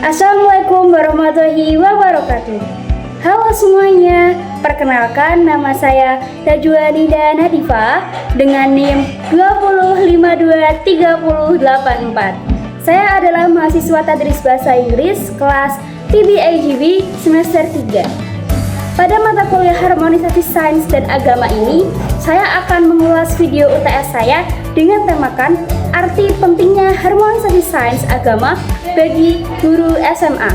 Assalamualaikum warahmatullahi wabarakatuh. Halo semuanya, perkenalkan nama saya Najwa Nida Nadifa dengan NIM 2052304. Saya adalah mahasiswa Tadris Bahasa Inggris kelas PBAGB semester 3. Pada mata kuliah Harmonisasi Sains dan Agama ini, saya akan mengulas video UTS saya dengan temakan arti pentingnya harmonisasi sains agama bagi guru SMA.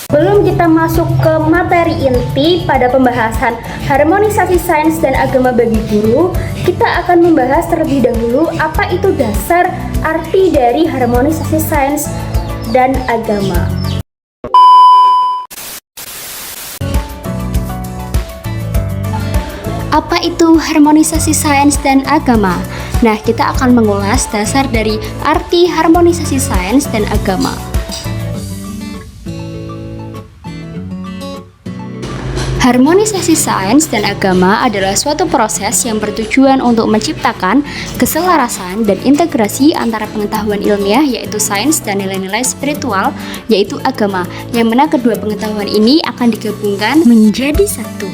Sebelum kita masuk ke materi inti pada pembahasan harmonisasi sains dan agama bagi guru, kita akan membahas terlebih dahulu apa itu dasar arti dari harmonisasi sains dan agama. Apa itu harmonisasi sains dan agama? Nah, kita akan mengulas dasar dari arti harmonisasi sains dan agama. Harmonisasi sains dan agama adalah suatu proses yang bertujuan untuk menciptakan keselarasan dan integrasi antara pengetahuan ilmiah yaitu sains dan nilai-nilai spiritual yaitu agama, yang mana kedua pengetahuan ini akan digabungkan menjadi satu.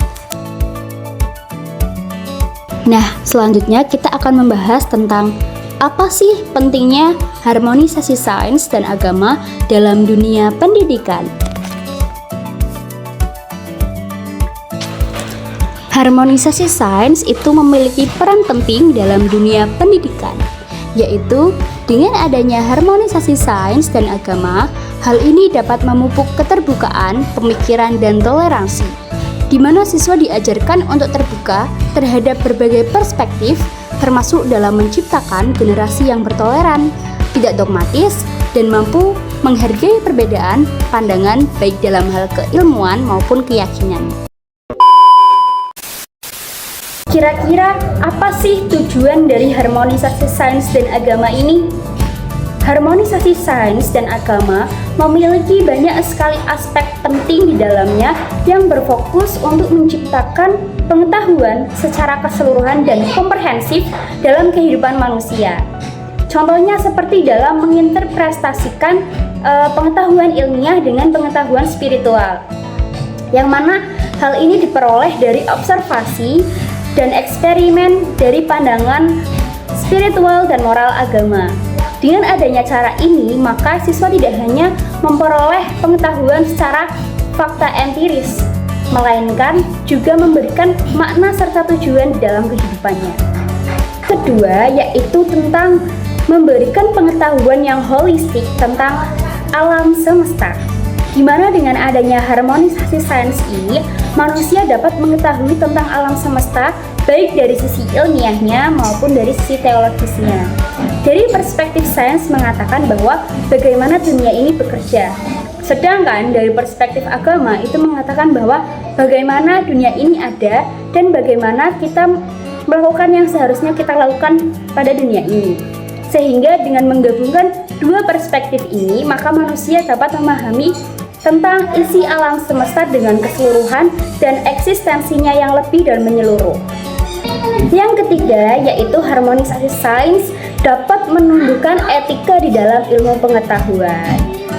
Nah, selanjutnya kita akan membahas tentang apa sih pentingnya harmonisasi sains dan agama dalam dunia pendidikan. Harmonisasi sains itu memiliki peran penting dalam dunia pendidikan, yaitu dengan adanya harmonisasi sains dan agama, hal ini dapat memupuk keterbukaan, pemikiran, dan toleransi, di mana siswa diajarkan untuk terbuka terhadap berbagai perspektif, termasuk dalam menciptakan generasi yang bertoleran, tidak dogmatis, dan mampu menghargai perbedaan pandangan baik dalam hal keilmuan maupun keyakinan. Kira-kira apa sih tujuan dari harmonisasi sains dan agama ini? Harmonisasi sains dan agama memiliki banyak sekali aspek penting di dalamnya yang berfokus untuk menciptakan pengetahuan secara keseluruhan dan komprehensif dalam kehidupan manusia. Contohnya seperti dalam menginterpretasikan pengetahuan ilmiah dengan pengetahuan spiritual, yang mana hal ini diperoleh dari observasi dan eksperimen dari pandangan spiritual dan moral agama. Dengan adanya cara ini, maka siswa tidak hanya memperoleh pengetahuan secara fakta empiris, melainkan juga memberikan makna serta tujuan di dalam kehidupannya. Kedua, yaitu tentang memberikan pengetahuan yang holistik tentang alam semesta, di mana dengan adanya harmonisasi sains ini, manusia dapat mengetahui tentang alam semesta baik dari sisi ilmiahnya maupun dari sisi teologisnya. Dari perspektif sains mengatakan bahwa bagaimana dunia ini bekerja, sedangkan dari perspektif agama itu mengatakan bahwa bagaimana dunia ini ada dan bagaimana kita melakukan yang seharusnya kita lakukan pada dunia ini. Sehingga dengan menggabungkan dua perspektif ini, maka manusia dapat memahami tentang isi alam semesta dengan keseluruhan dan eksistensinya yang lebih dan menyeluruh. Yang ketiga, yaitu harmonisasi sains dapat menumbuhkan etika di dalam ilmu pengetahuan.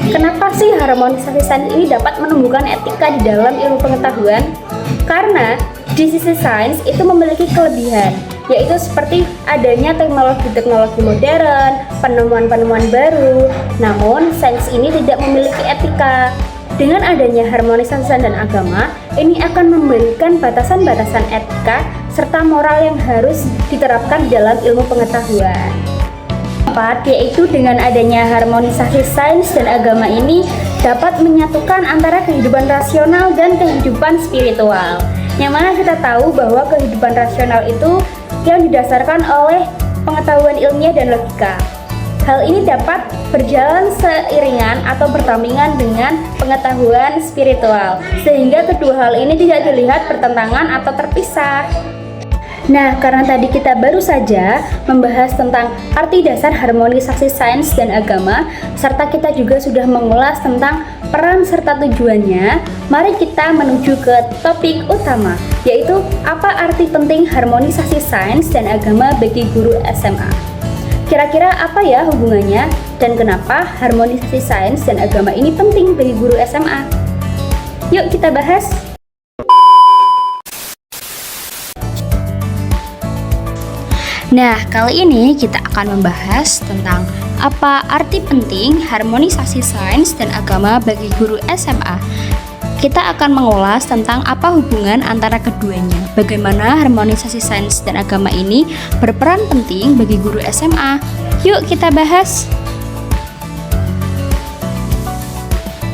Kenapa sih harmonisasi sains ini dapat menumbuhkan etika di dalam ilmu pengetahuan? Karena di sisi sains itu memiliki kelebihan, yaitu seperti adanya teknologi-teknologi modern, penemuan-penemuan baru. Namun, sains ini tidak memiliki etika. Dengan adanya harmonisasi sains dan agama, ini akan memberikan batasan-batasan etika serta moral yang harus diterapkan dalam ilmu pengetahuan. Keempat, yaitu dengan adanya harmonisasi sains dan agama ini dapat menyatukan antara kehidupan rasional dan kehidupan spiritual. Yang mana kita tahu bahwa kehidupan rasional itu yang didasarkan oleh pengetahuan ilmiah dan logika. Hal ini dapat berjalan seiringan atau berdampingan dengan pengetahuan spiritual, sehingga kedua hal ini tidak dilihat bertentangan atau terpisah. Nah, karena tadi kita baru saja membahas tentang arti dasar harmonisasi sains dan agama, serta kita juga sudah mengulas tentang peran serta tujuannya, mari kita menuju ke topik utama, yaitu apa arti penting harmonisasi sains dan agama bagi guru SMA. Kira-kira apa ya hubungannya dan kenapa harmonisasi sains dan agama ini penting bagi guru SMA? Yuk kita bahas! Nah, kali ini kita akan membahas tentang apa arti penting harmonisasi sains dan agama bagi guru SMA. Kita akan mengulas tentang apa hubungan antara keduanya, bagaimana harmonisasi sains dan agama ini berperan penting bagi guru SMA. Yuk kita bahas.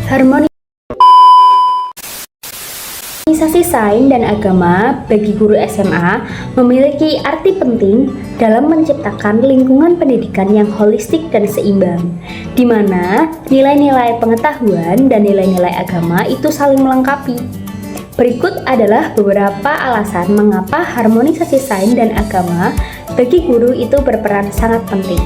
Harmonisasi sains dan agama bagi guru SMA memiliki arti penting dalam menciptakan lingkungan pendidikan yang holistik dan seimbang, di mana nilai-nilai pengetahuan dan nilai-nilai agama itu saling melengkapi. Berikut adalah beberapa alasan mengapa harmonisasi sains dan agama bagi guru itu berperan sangat penting.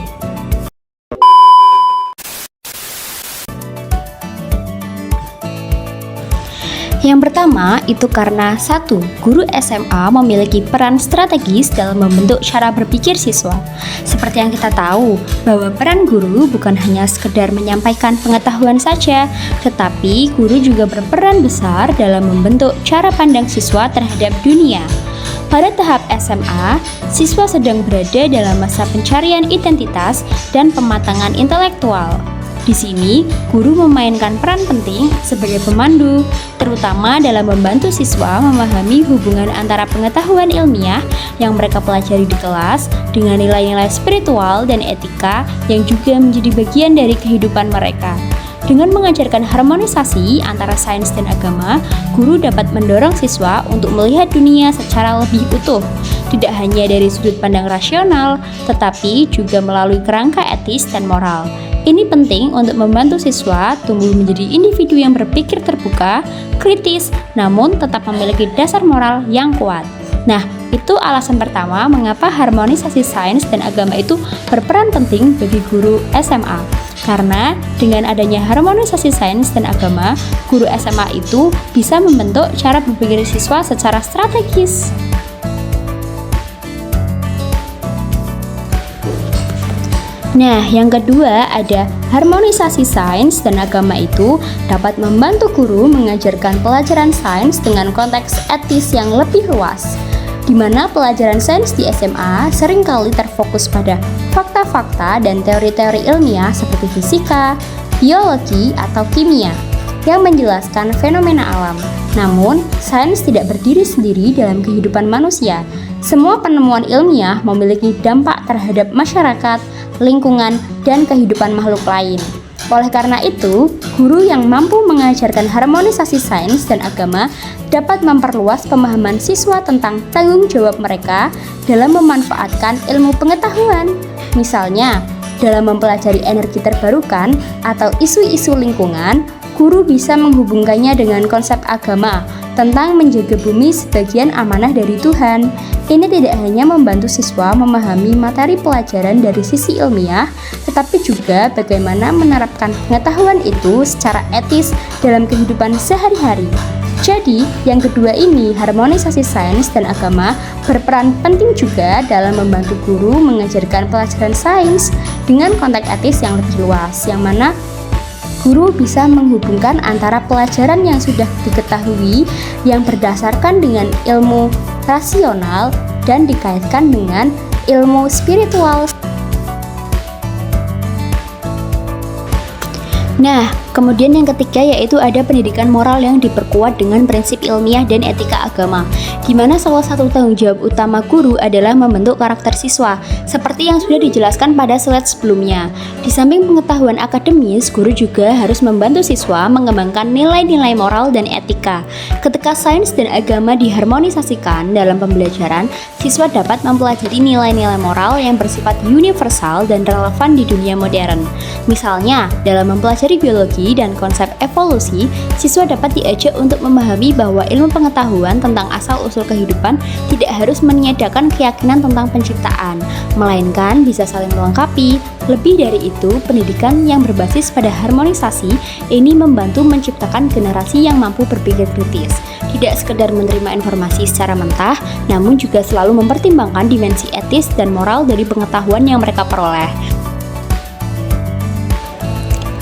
Yang pertama itu karena satu, guru SMA memiliki peran strategis dalam membentuk cara berpikir siswa. Seperti yang kita tahu, bahwa peran guru bukan hanya sekedar menyampaikan pengetahuan saja, tetapi guru juga berperan besar dalam membentuk cara pandang siswa terhadap dunia. Pada tahap SMA, siswa sedang berada dalam masa pencarian identitas dan pematangan intelektual. Di sini, guru memainkan peran penting sebagai pemandu, terutama dalam membantu siswa memahami hubungan antara pengetahuan ilmiah yang mereka pelajari di kelas dengan nilai-nilai spiritual dan etika yang juga menjadi bagian dari kehidupan mereka. Dengan mengajarkan harmonisasi antara sains dan agama, guru dapat mendorong siswa untuk melihat dunia secara lebih utuh, tidak hanya dari sudut pandang rasional, tetapi juga melalui kerangka etis dan moral. Ini penting untuk membantu siswa tumbuh menjadi individu yang berpikir terbuka, kritis, namun tetap memiliki dasar moral yang kuat. Nah, itu alasan pertama mengapa harmonisasi sains dan agama itu berperan penting bagi guru SMA. Karena dengan adanya harmonisasi sains dan agama, guru SMA itu bisa membentuk cara berpikir siswa secara strategis. Nah, yang kedua ada harmonisasi sains dan agama itu dapat membantu guru mengajarkan pelajaran sains dengan konteks etis yang lebih luas, di mana pelajaran sains di SMA seringkali terfokus pada fakta-fakta dan teori-teori ilmiah seperti fisika, biologi, atau kimia yang menjelaskan fenomena alam. Namun, sains tidak berdiri sendiri dalam kehidupan manusia. Semua penemuan ilmiah memiliki dampak terhadap masyarakat, lingkungan, dan kehidupan makhluk lain. Oleh karena itu, guru yang mampu mengajarkan harmonisasi sains dan agama dapat memperluas pemahaman siswa tentang tanggung jawab mereka dalam memanfaatkan ilmu pengetahuan. Misalnya, dalam mempelajari energi terbarukan atau isu-isu lingkungan, guru bisa menghubungkannya dengan konsep agama tentang menjaga bumi sebagian amanah dari Tuhan. Ini tidak hanya membantu siswa memahami materi pelajaran dari sisi ilmiah, tetapi juga bagaimana menerapkan pengetahuan itu secara etis dalam kehidupan sehari-hari. Jadi, yang kedua ini, harmonisasi sains dan agama berperan penting juga dalam membantu guru mengajarkan pelajaran sains dengan konteks etis yang lebih luas, yang mana guru bisa menghubungkan antara pelajaran yang sudah diketahui yang berdasarkan dengan ilmu rasional dan dikaitkan dengan ilmu spiritual. Nah, kemudian yang ketiga yaitu ada pendidikan moral yang diperkuat dengan prinsip ilmiah dan etika agama, di mana salah satu tanggung jawab utama guru adalah membentuk karakter siswa, seperti yang sudah dijelaskan pada slide sebelumnya. Di samping pengetahuan akademis, guru juga harus membantu siswa mengembangkan nilai-nilai moral dan etika. Ketika sains dan agama diharmonisasikan dalam pembelajaran, siswa dapat mempelajari nilai-nilai moral yang bersifat universal dan relevan di dunia modern. Misalnya, dalam mempelajari mempelajari biologi dan konsep evolusi, siswa dapat diajak untuk memahami bahwa ilmu pengetahuan tentang asal-usul kehidupan tidak harus meniadakan keyakinan tentang penciptaan, melainkan bisa saling melengkapi. Lebih dari itu, pendidikan yang berbasis pada harmonisasi ini membantu menciptakan generasi yang mampu berpikir kritis, tidak sekedar menerima informasi secara mentah, namun juga selalu mempertimbangkan dimensi etis dan moral dari pengetahuan yang mereka peroleh.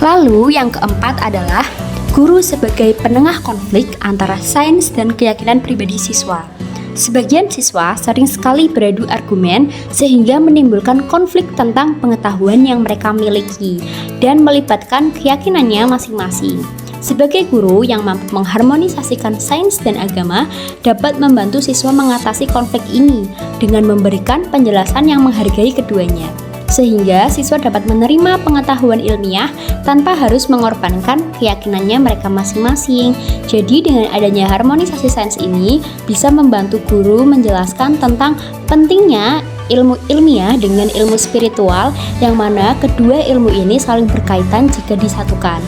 Lalu yang keempat adalah guru sebagai penengah konflik antara sains dan keyakinan pribadi siswa. Sebagian siswa sering sekali beradu argumen sehingga menimbulkan konflik tentang pengetahuan yang mereka miliki dan melibatkan keyakinannya masing-masing. Sebagai guru yang mampu mengharmonisasikan sains dan agama dapat membantu siswa mengatasi konflik ini dengan memberikan penjelasan yang menghargai keduanya, sehingga siswa dapat menerima pengetahuan ilmiah tanpa harus mengorbankan keyakinannya mereka masing-masing. Jadi dengan adanya harmonisasi sains ini bisa membantu guru menjelaskan tentang pentingnya ilmu ilmiah dengan ilmu spiritual, yang mana kedua ilmu ini saling berkaitan jika disatukan.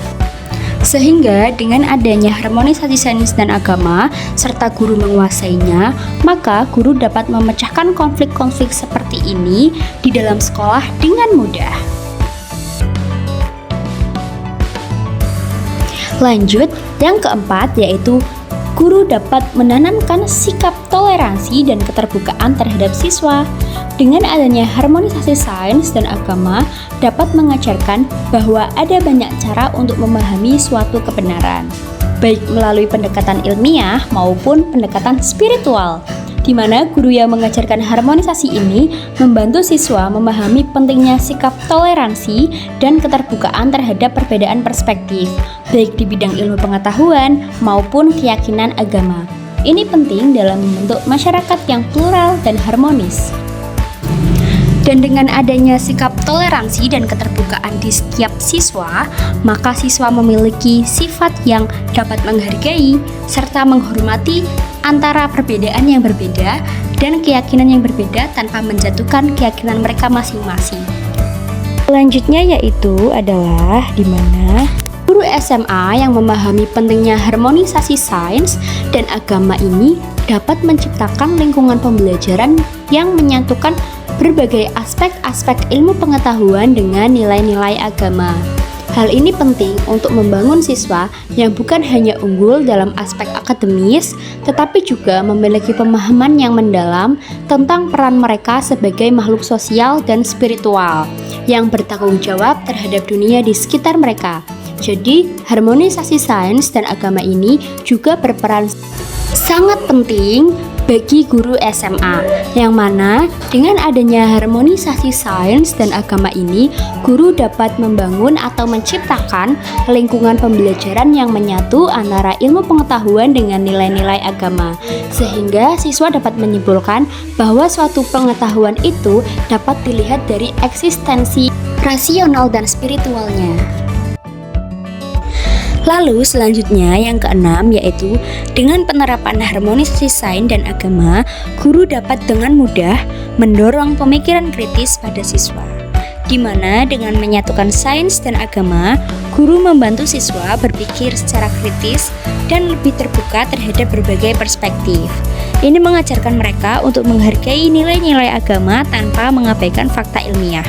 Sehingga dengan adanya harmonisasi sains dan agama serta guru menguasainya, maka guru dapat memecahkan konflik-konflik seperti ini di dalam sekolah dengan mudah. Lanjut, yang keempat yaitu guru dapat menanamkan sikap toleransi dan keterbukaan terhadap siswa. Dengan adanya harmonisasi sains dan agama dapat mengajarkan bahwa ada banyak cara untuk memahami suatu kebenaran, baik melalui pendekatan ilmiah maupun pendekatan spiritual, di mana guru yang mengajarkan harmonisasi ini membantu siswa memahami pentingnya sikap toleransi dan keterbukaan terhadap perbedaan perspektif, baik di bidang ilmu pengetahuan maupun keyakinan agama. Ini penting dalam membentuk masyarakat yang plural dan harmonis. Dan dengan adanya sikap toleransi dan keterbukaan di setiap siswa, maka siswa memiliki sifat yang dapat menghargai serta menghormati antara perbedaan yang berbeda dan keyakinan yang berbeda tanpa menjatuhkan keyakinan mereka masing-masing. Selanjutnya yaitu adalah di mana guru SMA yang memahami pentingnya harmonisasi sains dan agama ini dapat menciptakan lingkungan pembelajaran yang menyatukan berbagai aspek-aspek ilmu pengetahuan dengan nilai-nilai agama. Hal ini penting untuk membangun siswa yang bukan hanya unggul dalam aspek akademis, tetapi juga memiliki pemahaman yang mendalam tentang peran mereka sebagai makhluk sosial dan spiritual yang bertanggung jawab terhadap dunia di sekitar mereka. Jadi, harmonisasi sains dan agama ini juga berperan sangat penting bagi guru SMA, yang mana dengan adanya harmonisasi sains dan agama ini, guru dapat membangun atau menciptakan lingkungan pembelajaran yang menyatu antara ilmu pengetahuan dengan nilai-nilai agama, sehingga siswa dapat menyimpulkan bahwa suatu pengetahuan itu dapat dilihat dari eksistensi rasional dan spiritualnya. Lalu selanjutnya yang keenam yaitu dengan penerapan harmonisasi sains dan agama, guru dapat dengan mudah mendorong pemikiran kritis pada siswa. Di mana dengan menyatukan sains dan agama, guru membantu siswa berpikir secara kritis dan lebih terbuka terhadap berbagai perspektif. Ini mengajarkan mereka untuk menghargai nilai-nilai agama tanpa mengabaikan fakta ilmiah,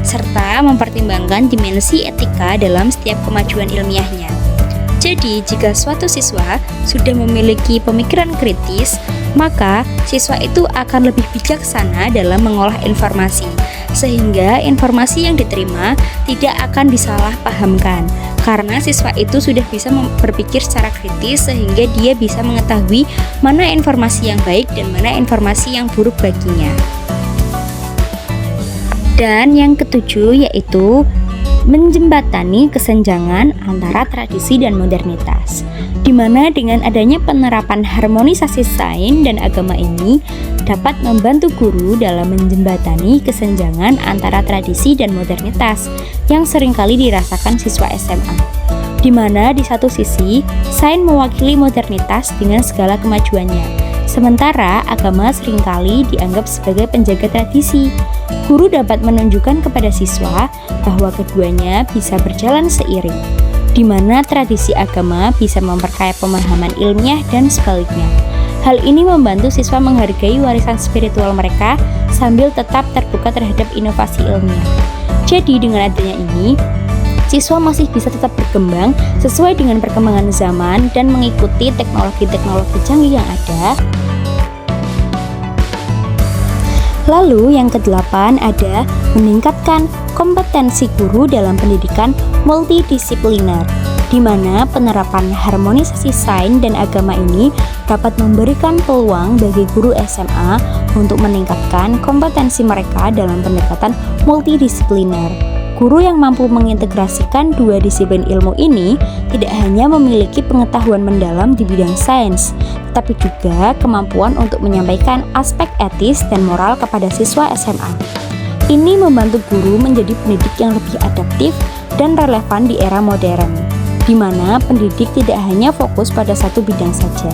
serta mempertimbangkan dimensi etika dalam setiap kemajuan ilmiahnya. Jadi, jika suatu siswa sudah memiliki pemikiran kritis, maka siswa itu akan lebih bijaksana dalam mengolah informasi, sehingga informasi yang diterima tidak akan disalahpahamkan, karena siswa itu sudah bisa berpikir secara kritis sehingga dia bisa mengetahui mana informasi yang baik dan mana informasi yang buruk baginya. Dan yang ketujuh yaitu menjembatani kesenjangan antara tradisi dan modernitas, di mana dengan adanya penerapan harmonisasi sains dan agama ini dapat membantu guru dalam menjembatani kesenjangan antara tradisi dan modernitas yang seringkali dirasakan siswa SMA, di mana di satu sisi sains mewakili modernitas dengan segala kemajuannya, sementara agama seringkali dianggap sebagai penjaga tradisi. Guru dapat menunjukkan kepada siswa bahwa keduanya bisa berjalan seiring. di mana tradisi agama bisa memperkaya pemahaman ilmiah dan sebaliknya. Hal ini membantu siswa menghargai warisan spiritual mereka sambil tetap terbuka terhadap inovasi ilmiah. Jadi dengan adanya ini, siswa masih bisa tetap berkembang sesuai dengan perkembangan zaman dan mengikuti teknologi-teknologi canggih yang ada. Lalu yang kedelapan ada meningkatkan kompetensi guru dalam pendidikan multidisipliner, di mana penerapan harmonisasi sains dan agama ini dapat memberikan peluang bagi guru SMA untuk meningkatkan kompetensi mereka dalam pendekatan multidisipliner. Guru yang mampu mengintegrasikan dua disiplin ilmu ini tidak hanya memiliki pengetahuan mendalam di bidang sains, tetapi juga kemampuan untuk menyampaikan aspek etis dan moral kepada siswa SMA. Ini membantu guru menjadi pendidik yang lebih adaptif dan relevan di era modern, di mana pendidik tidak hanya fokus pada satu bidang saja.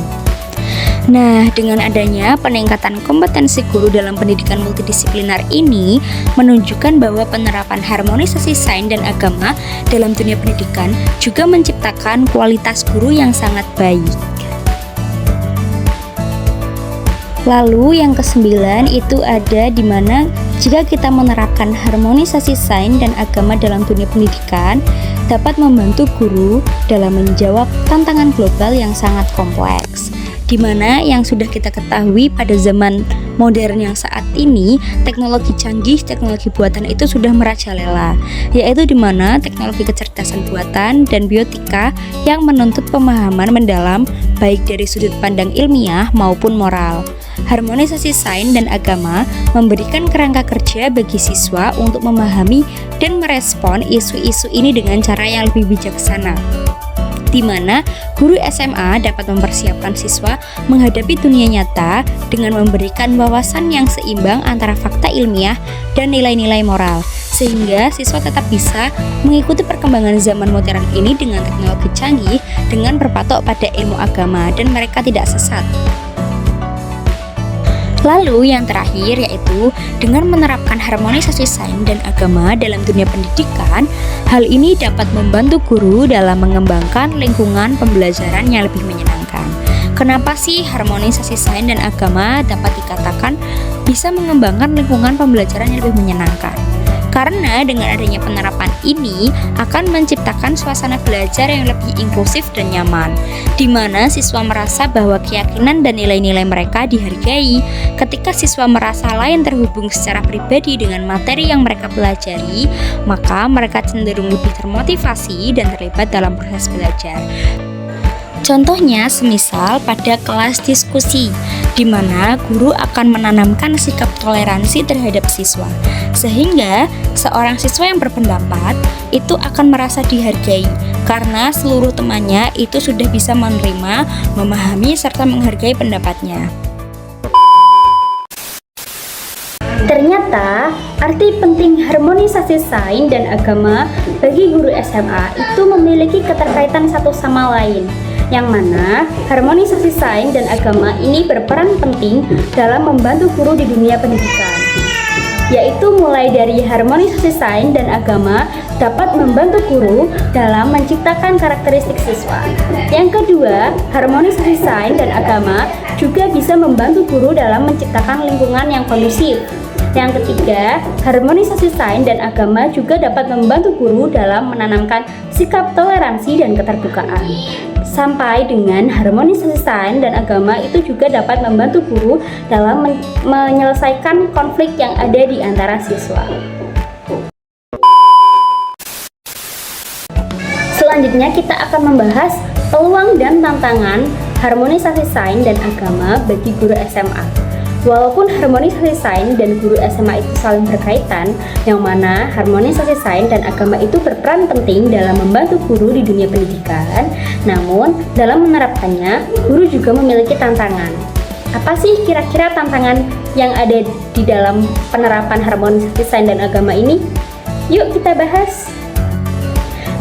Nah, dengan adanya peningkatan kompetensi guru dalam pendidikan multidisipliner ini menunjukkan bahwa penerapan harmonisasi sains dan agama dalam dunia pendidikan juga menciptakan kualitas guru yang sangat baik. Lalu yang kesembilan itu ada di mana jika kita menerapkan harmonisasi sains dan agama dalam dunia pendidikan dapat membantu guru dalam menjawab tantangan global yang sangat kompleks. Di mana yang sudah kita ketahui pada zaman modern yang saat ini, teknologi canggih, teknologi buatan itu sudah merajalela, yaitu di mana teknologi kecerdasan buatan dan biotika yang menuntut pemahaman mendalam baik dari sudut pandang ilmiah maupun moral. Harmonisasi sains dan agama memberikan kerangka kerja bagi siswa untuk memahami dan merespon isu-isu ini dengan cara yang lebih bijaksana, di mana guru SMA dapat mempersiapkan siswa menghadapi dunia nyata dengan memberikan wawasan yang seimbang antara fakta ilmiah dan nilai-nilai moral, sehingga siswa tetap bisa mengikuti perkembangan zaman modern ini dengan teknologi canggih dengan berpatok pada ilmu agama dan mereka tidak sesat. Lalu yang terakhir yaitu dengan menerapkan harmonisasi sains dan agama dalam dunia pendidikan, hal ini dapat membantu guru dalam mengembangkan lingkungan pembelajaran yang lebih menyenangkan. Kenapa sih harmonisasi sains dan agama dapat dikatakan bisa mengembangkan lingkungan pembelajaran yang lebih menyenangkan? Karena dengan adanya penerapan ini akan menciptakan suasana belajar yang lebih inklusif dan nyaman, di mana siswa merasa bahwa keyakinan dan nilai-nilai mereka dihargai. Ketika siswa merasa lain terhubung secara pribadi dengan materi yang mereka pelajari, maka mereka cenderung lebih termotivasi dan terlibat dalam proses belajar. Contohnya semisal pada kelas diskusi, di mana guru akan menanamkan sikap toleransi terhadap siswa, sehingga seorang siswa yang berpendapat itu akan merasa dihargai, karena seluruh temannya itu sudah bisa menerima, memahami, serta menghargai pendapatnya. Ternyata, arti penting harmonisasi sains dan agama bagi guru SMA itu memiliki keterkaitan satu sama lain, yang mana harmonisasi sains dan agama ini berperan penting dalam membantu guru di dunia pendidikan, yaitu mulai dari harmonisasi sains dan agama dapat membantu guru dalam menciptakan karakteristik siswa. Yang kedua, harmonisasi sains dan agama juga bisa membantu guru dalam menciptakan lingkungan yang kondusif. Yang ketiga, harmonisasi sains dan agama juga dapat membantu guru dalam menanamkan sikap toleransi dan keterbukaan. Sampai dengan harmonisasi sains dan agama itu juga dapat membantu guru dalam menyelesaikan konflik yang ada di antara siswa. Selanjutnya kita akan membahas peluang dan tantangan harmonisasi sains dan agama bagi guru SMA. Walaupun harmonisasi sains dan guru SMA itu saling berkaitan, yang mana harmonisasi sains dan agama itu berperan penting dalam membantu guru di dunia pendidikan, namun dalam menerapkannya, guru juga memiliki tantangan. Apa sih kira-kira tantangan yang ada di dalam penerapan harmonisasi sains dan agama ini? Yuk kita bahas.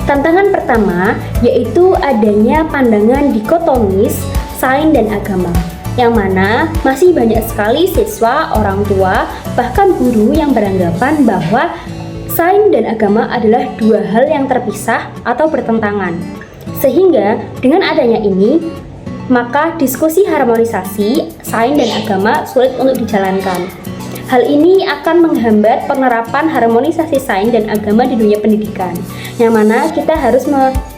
Tantangan pertama yaitu adanya pandangan dikotomis sains dan agama, yang mana masih banyak sekali siswa, orang tua, bahkan guru yang beranggapan bahwa sains dan agama adalah dua hal yang terpisah atau bertentangan. Sehingga dengan adanya ini, maka diskusi harmonisasi sains dan agama sulit untuk dijalankan. Hal ini akan menghambat penerapan harmonisasi sains dan agama di dunia pendidikan, yang mana kita harus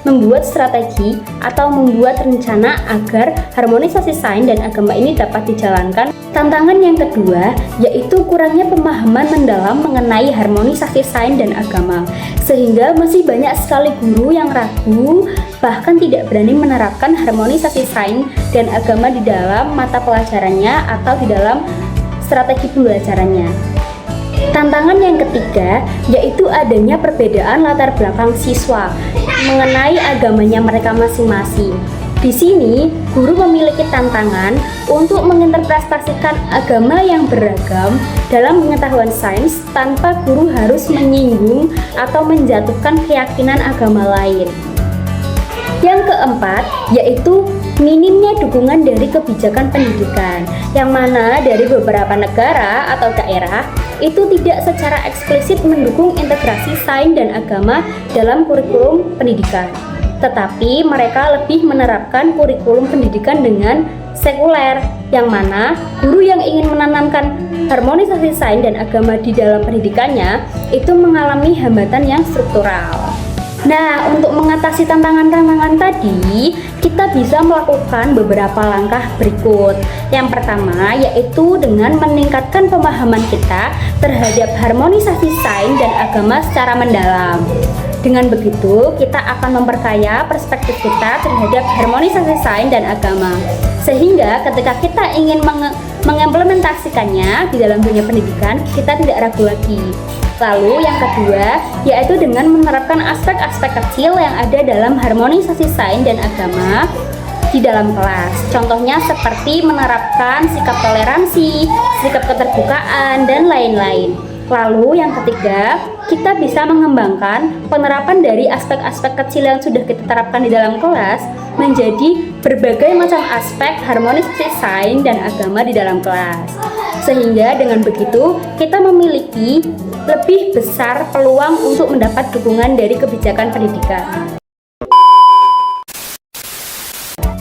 membuat strategi atau membuat rencana agar harmonisasi sains dan agama ini dapat dijalankan. Tantangan yang kedua yaitu kurangnya pemahaman mendalam mengenai harmonisasi sains dan agama, sehingga masih banyak sekali guru yang ragu bahkan tidak berani menerapkan harmonisasi sains dan agama di dalam mata pelajarannya atau di dalam strategi pembelajarannya. Tantangan yang ketiga yaitu adanya perbedaan latar belakang siswa mengenai agamanya mereka masing-masing. Di sini, guru memiliki tantangan untuk menginterpretasikan agama yang beragam dalam pengetahuan sains tanpa guru harus menyinggung atau menjatuhkan keyakinan agama lain. Yang keempat, yaitu minimnya dukungan dari kebijakan pendidikan, yang mana dari beberapa negara atau daerah itu tidak secara eksplisit mendukung integrasi sains dan agama dalam kurikulum pendidikan. Tetapi mereka lebih menerapkan kurikulum pendidikan dengan sekuler, yang mana guru yang ingin menanamkan harmonisasi sains dan agama di dalam pendidikannya itu mengalami hambatan yang struktural. Nah, untuk mengatasi tantangan-tantangan tadi, kita bisa melakukan beberapa langkah berikut. Yang pertama, yaitu dengan meningkatkan pemahaman kita terhadap harmonisasi sains dan agama secara mendalam. Dengan begitu, kita akan memperkaya perspektif kita terhadap harmonisasi sains dan agama. Sehingga ketika kita ingin mengimplementasikannya di dalam dunia pendidikan, kita tidak ragu lagi. Lalu yang kedua, yaitu dengan menerapkan aspek-aspek kecil yang ada dalam harmonisasi sains dan agama di dalam kelas. Contohnya seperti menerapkan sikap toleransi, sikap keterbukaan, dan lain-lain. Lalu yang ketiga, kita bisa mengembangkan penerapan dari aspek-aspek kecil yang sudah kita terapkan di dalam kelas menjadi berbagai macam aspek harmonisasi sains dan agama di dalam kelas. Sehingga dengan begitu, kita memiliki lebih besar peluang untuk mendapat dukungan dari kebijakan pendidikan.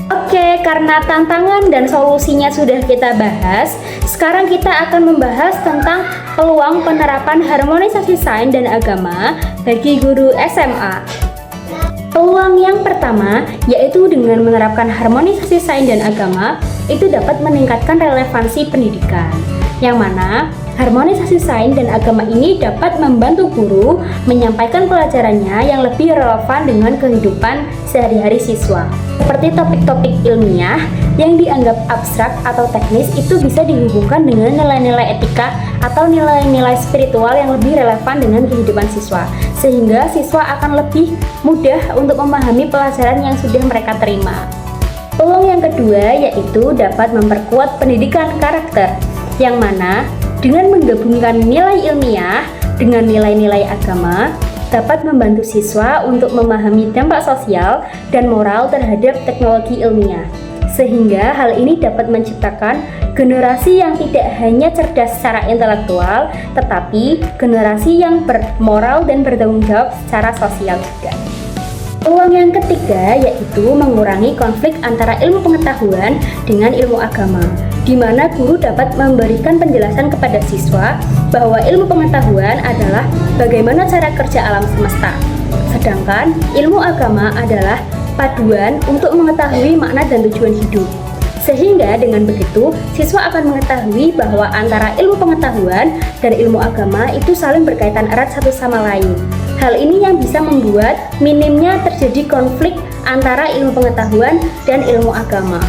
Oke, karena tantangan dan solusinya sudah kita bahas, sekarang kita akan membahas tentang peluang penerapan harmonisasi sains dan agama bagi guru SMA. Peluang yang pertama yaitu dengan menerapkan harmonisasi sains dan agama itu dapat meningkatkan relevansi pendidikan, yang mana harmonisasi sains dan agama ini dapat membantu guru menyampaikan pelajarannya yang lebih relevan dengan kehidupan sehari-hari siswa. Seperti topik-topik ilmiah yang dianggap abstrak atau teknis itu bisa dihubungkan dengan nilai-nilai etika atau nilai-nilai spiritual yang lebih relevan dengan kehidupan siswa, sehingga siswa akan lebih mudah untuk memahami pelajaran yang sudah mereka terima. Peluang yang kedua yaitu dapat memperkuat pendidikan karakter, yang mana dengan menggabungkan nilai ilmiah dengan nilai-nilai agama dapat membantu siswa untuk memahami dampak sosial dan moral terhadap teknologi ilmiah, sehingga hal ini dapat menciptakan generasi yang tidak hanya cerdas secara intelektual, tetapi generasi yang bermoral dan bertanggung jawab secara sosial juga. Peluang yang ketiga yaitu mengurangi konflik antara ilmu pengetahuan dengan ilmu agama, di mana guru dapat memberikan penjelasan kepada siswa bahwa ilmu pengetahuan adalah bagaimana cara kerja alam semesta, sedangkan ilmu agama adalah paduan untuk mengetahui makna dan tujuan hidup. Sehingga dengan begitu, siswa akan mengetahui bahwa antara ilmu pengetahuan dan ilmu agama itu saling berkaitan erat satu sama lain. Hal ini yang bisa membuat minimnya terjadi konflik antara ilmu pengetahuan dan ilmu agama.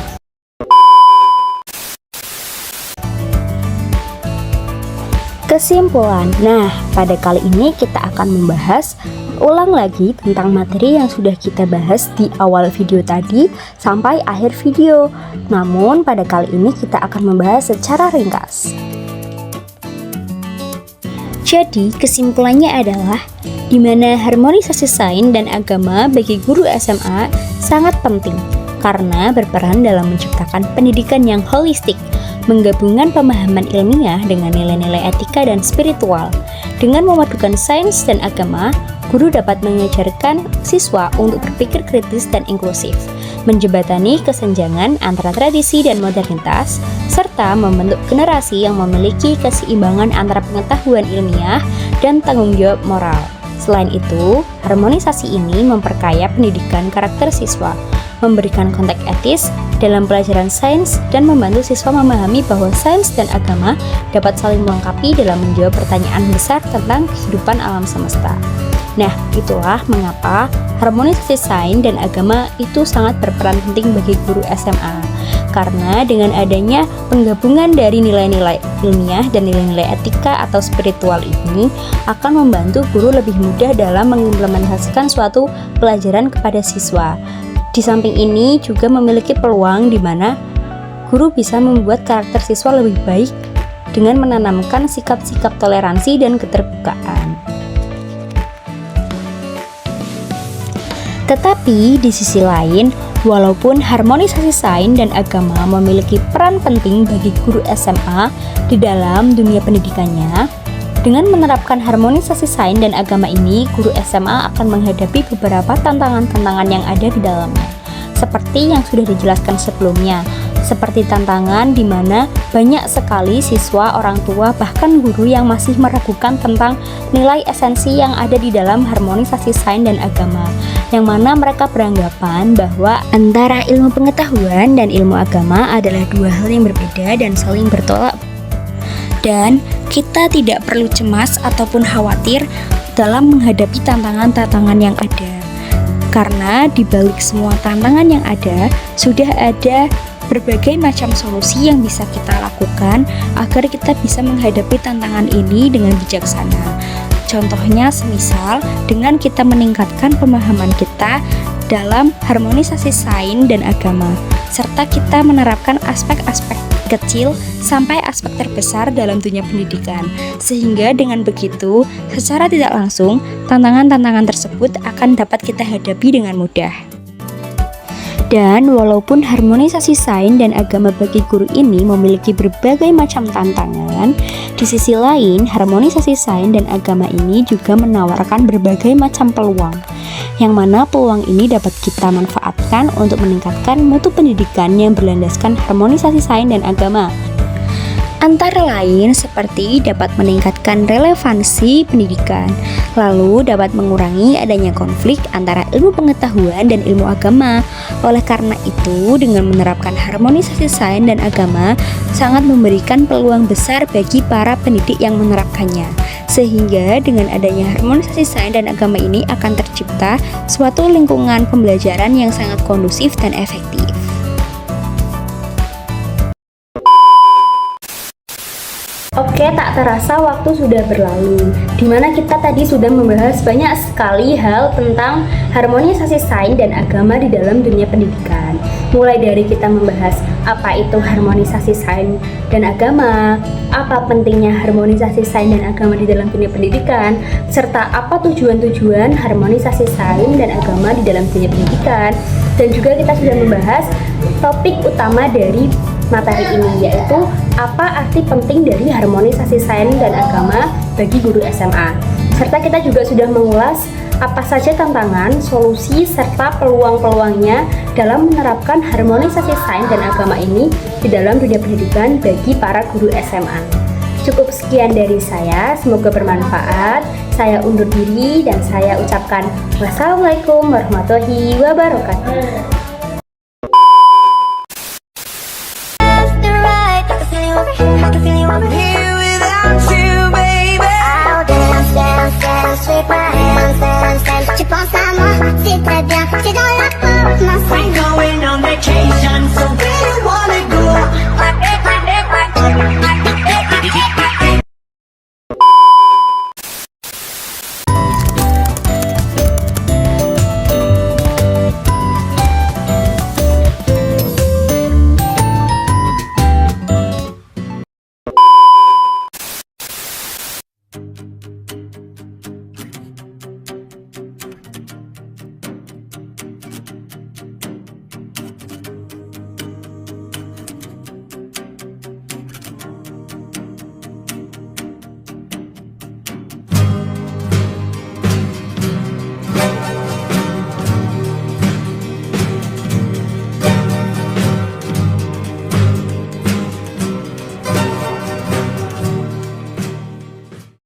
Kesimpulan. Nah, pada kali ini kita akan membahas ulang lagi tentang materi yang sudah kita bahas di awal video tadi sampai akhir video. Namun pada kali ini kita akan membahas secara ringkas. Jadi kesimpulannya adalah di mana harmonisasi sains dan agama bagi guru SMA sangat penting karena berperan dalam menciptakan pendidikan yang holistik, menggabungkan pemahaman ilmiah dengan nilai-nilai etika dan spiritual. Dengan memadukan sains dan agama, guru dapat mengajarkan siswa untuk berpikir kritis dan inklusif, menjembatani kesenjangan antara tradisi dan modernitas, serta membentuk generasi yang memiliki keseimbangan antara pengetahuan ilmiah dan tanggung jawab moral. Selain itu, harmonisasi ini memperkaya pendidikan karakter siswa, memberikan konteks etis dalam pelajaran sains, dan membantu siswa memahami bahwa sains dan agama dapat saling melengkapi dalam menjawab pertanyaan besar tentang kehidupan alam semesta. Nah, itulah mengapa harmonisasi sains dan agama itu sangat berperan penting bagi guru SMA. Karena dengan adanya penggabungan dari nilai-nilai ilmiah dan nilai-nilai etika atau spiritual ini akan membantu guru lebih mudah dalam mengimplementasikan suatu pelajaran kepada siswa. Di samping ini juga memiliki peluang di mana guru bisa membuat karakter siswa lebih baik dengan menanamkan sikap-sikap toleransi dan keterbukaan. Tetapi di sisi lain, walaupun harmonisasi sains dan agama memiliki peran penting bagi guru SMA di dalam dunia pendidikannya, dengan menerapkan harmonisasi sains dan agama ini, guru SMA akan menghadapi beberapa tantangan-tantangan yang ada di dalamnya. Seperti yang sudah dijelaskan sebelumnya, seperti tantangan di mana banyak sekali siswa, orang tua, bahkan guru yang masih meragukan tentang nilai esensi yang ada di dalam harmonisasi sains dan agama, yang mana mereka beranggapan bahwa antara ilmu pengetahuan dan ilmu agama adalah dua hal yang berbeda dan saling bertolak. Dan kita tidak perlu cemas ataupun khawatir dalam menghadapi tantangan-tantangan yang ada. Karena di balik semua tantangan yang ada, sudah ada berbagai macam solusi yang bisa kita lakukan agar kita bisa menghadapi tantangan ini dengan bijaksana. Contohnya semisal dengan kita meningkatkan pemahaman kita dalam harmonisasi sains dan agama, serta kita menerapkan aspek-aspek kecil sampai aspek terbesar dalam dunia pendidikan, sehingga dengan begitu secara tidak langsung tantangan-tantangan tersebut akan dapat kita hadapi dengan mudah. Dan walaupun harmonisasi sains dan agama bagi guru ini memiliki berbagai macam tantangan, di sisi lain harmonisasi sains dan agama ini juga menawarkan berbagai macam peluang, yang mana peluang ini dapat kita manfaatkan untuk meningkatkan mutu pendidikan yang berlandaskan harmonisasi sains dan agama. Antara lain seperti dapat meningkatkan relevansi pendidikan, lalu dapat mengurangi adanya konflik antara ilmu pengetahuan dan ilmu agama. Oleh karena itu, dengan menerapkan harmonisasi sains dan agama sangat memberikan peluang besar bagi para pendidik yang menerapkannya. Sehingga dengan adanya harmonisasi sains dan agama ini akan tercipta suatu lingkungan pembelajaran yang sangat kondusif dan efektif. Oke, tak terasa waktu sudah berlalu, dimana kita tadi sudah membahas banyak sekali hal tentang harmonisasi sains dan agama di dalam dunia pendidikan. Mulai dari kita membahas apa itu harmonisasi sains dan agama, apa pentingnya harmonisasi sains dan agama di dalam dunia pendidikan, serta apa tujuan-tujuan harmonisasi sains dan agama di dalam dunia pendidikan. Dan juga kita sudah membahas topik utama dari materi ini, yaitu apa arti penting dari harmonisasi sains dan agama bagi guru SMA. Serta kita juga sudah mengulas apa saja tantangan, solusi, serta peluang-peluangnya dalam menerapkan harmonisasi sains dan agama ini di dalam dunia pendidikan bagi para guru SMA. Cukup sekian dari saya, semoga bermanfaat. Saya undur diri dan saya ucapkan wassalamualaikum warahmatullahi wabarakatuh.